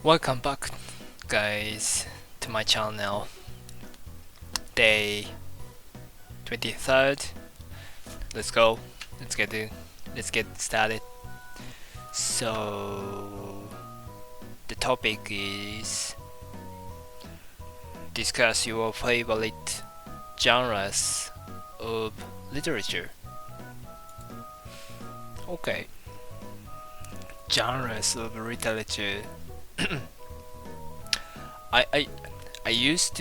Welcome back, guys, to my channel. Day 23rd. Let's go. Let's get it. Let's get started. So the topic is discuss your favorite genres of literature. Okay, genres of literature. I I I used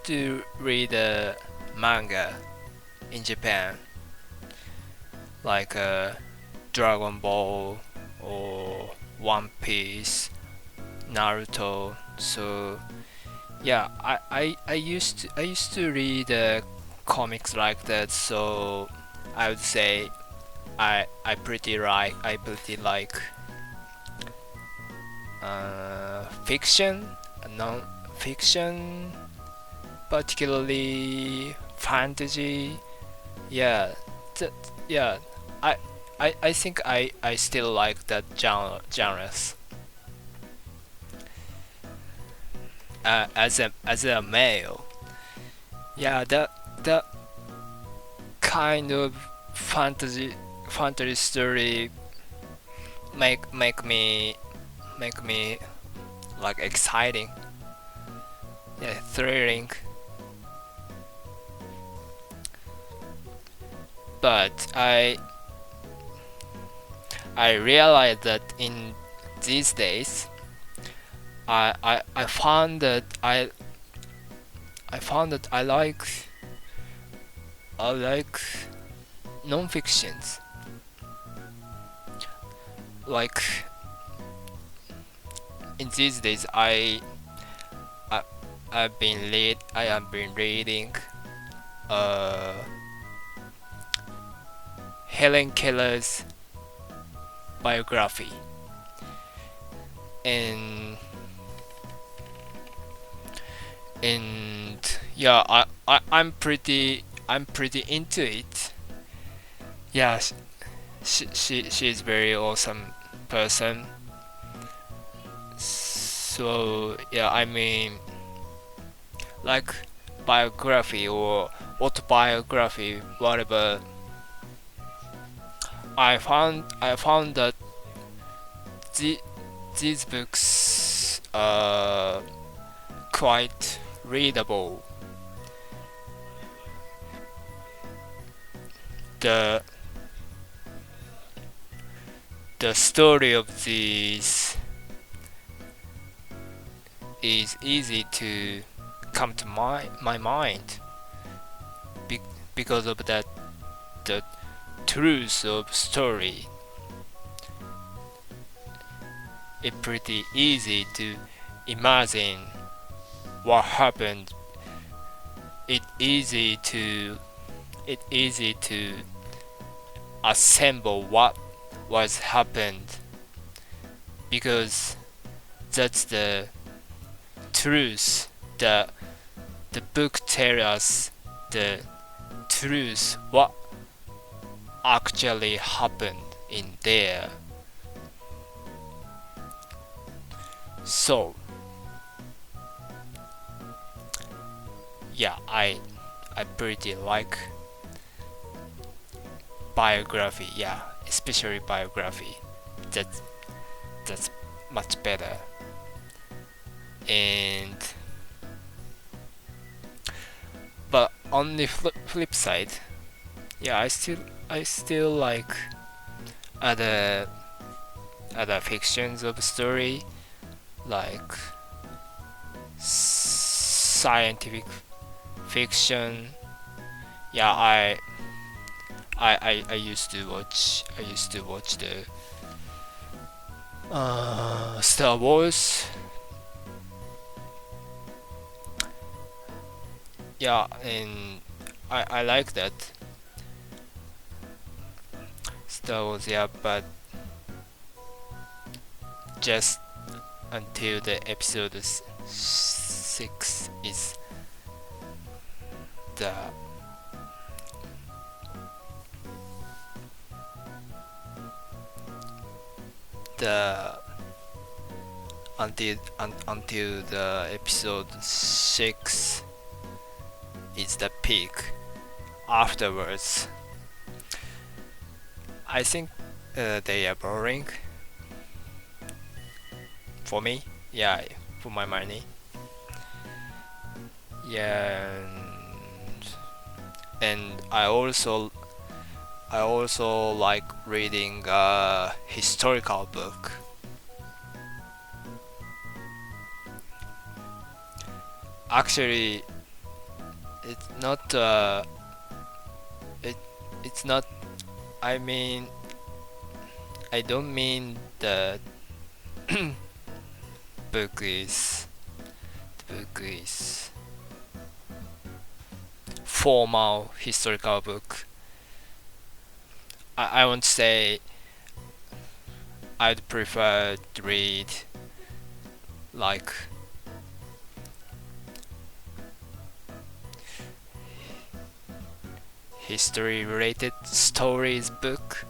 to read manga in Japan, like Dragon Ball or One Piece, Naruto. So yeah, I used to read comics like that. So I would say I pretty like fiction, non-fiction, particularly fantasy. Yeah, th- yeah. I I think I still like that genres. As a male, yeah, that kind of fantasy story make me like exciting, yeah, thrilling. But I realized that in these days, I found that I like non-fictions. Like in these days, I I have been reading uh Helen Keller's biography, and yeah, I'm pretty into it. Yeah, she's very awesome person. So yeah, I mean, like biography or autobiography, whatever. I found that the, these books are quite readable. The the story of these is easy to come to my mind, be, because of that the truth of story. It's pretty easy to imagine what happened. It easy to assemble what was happened, because that's the truth. The book tells us the truth, what actually happened in there. So yeah, I pretty like biography. Yeah, especially biography. That's much better. And but on the flip side, yeah, I still like other other fictions of story, like scientific fiction. Yeah, I used to watch the Star Wars. Yeah, and I like that Star Wars. Yeah, but just until the episode 6 is the the until the episode 6 is the peak. Afterwards, I think they are boring for me. Yeah, for my money. Yeah, and I also like reading a historical book. Actually, it's not it it's not I mean I don't mean the book is the book is formal historical book. I won't say I'd prefer to read like history related stories book.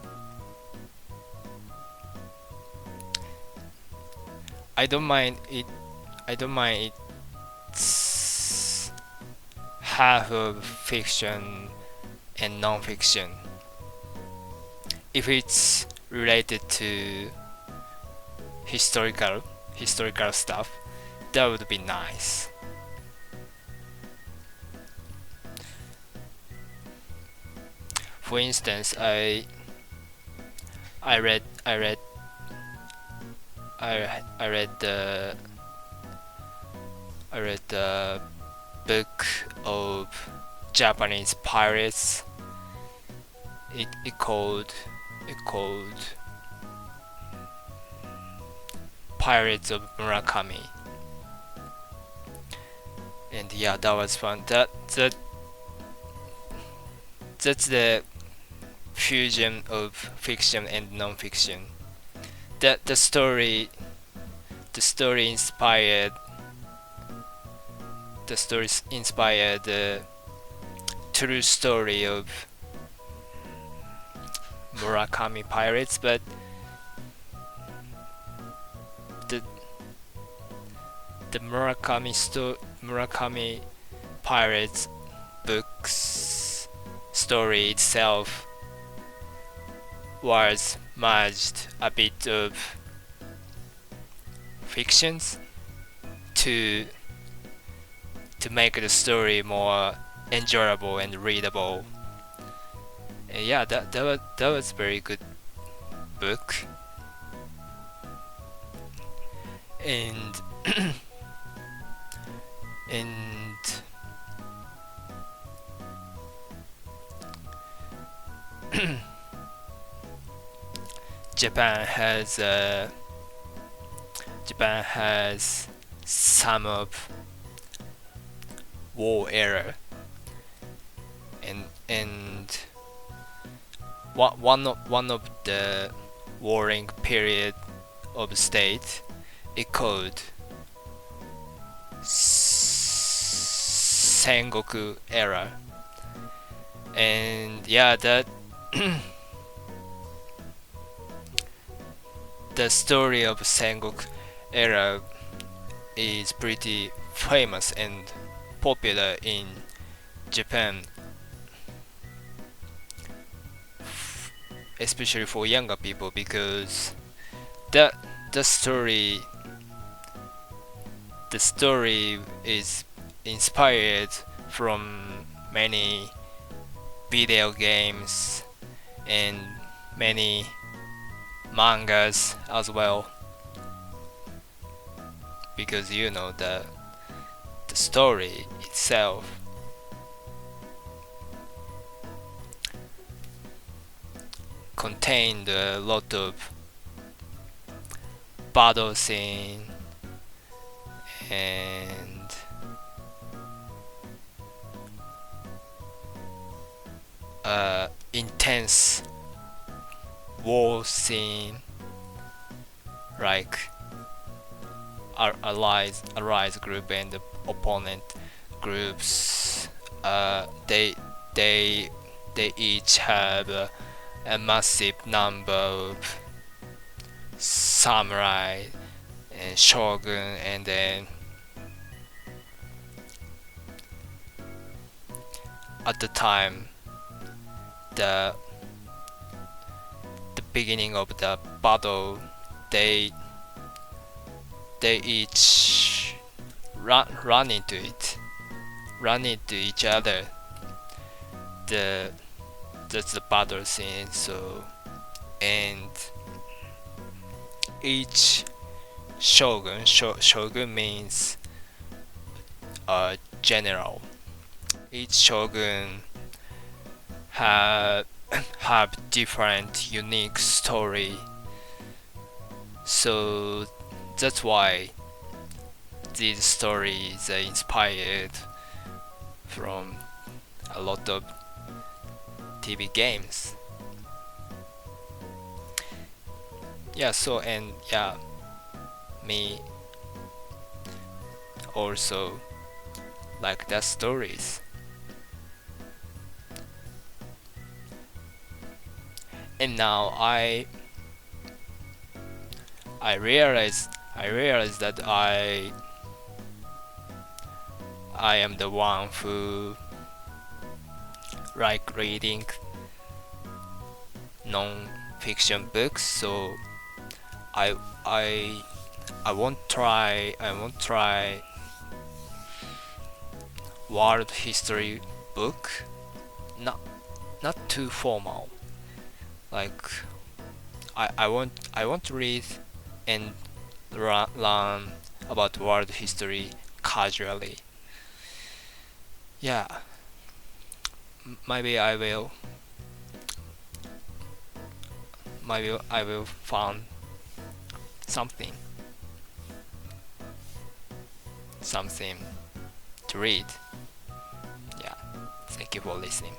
I don't mind it. I don't mind it's half of fiction and non-fiction. If it's related to historical stuff, that would be nice. For instance, I read I read I read the book of Japanese pirates. It called Pirates of Murakami, and yeah, that was fun. That's the fusion of fiction and non-fiction. That the story inspired the true story of Murakami pirates, but the Murakami pirates books story itself was merged a bit of fictions to make the story more enjoyable and readable. And yeah, that was very good book. And and Japan has some of war era, and one of the warring period of state it called Sengoku era, and yeah, that the story of Sengoku era is pretty famous and popular in Japan, especially for younger people, because the the story the story is inspired from many video games and many mangas as well, because you know the story itself contained a lot of battle scene and intense war scene, like allies group and the opponent groups. They each have a massive number of samurai and shogun, and then at the time the the beginning of the battle, they each run into it, run into each other. The That's the battle scene. So, and each shogun means general. Each shogun have have different unique story. So that's why these stories are inspired from a lot of TV games. Yeah, so and yeah, me also like that stories. And now I realize that I am the one who like reading non-fiction books. So I I I won't try world history book. Not not too formal. Like I want to read and learn about world history casually. Yeah, maybe I will find something something to read. Yeah, thank you for listening.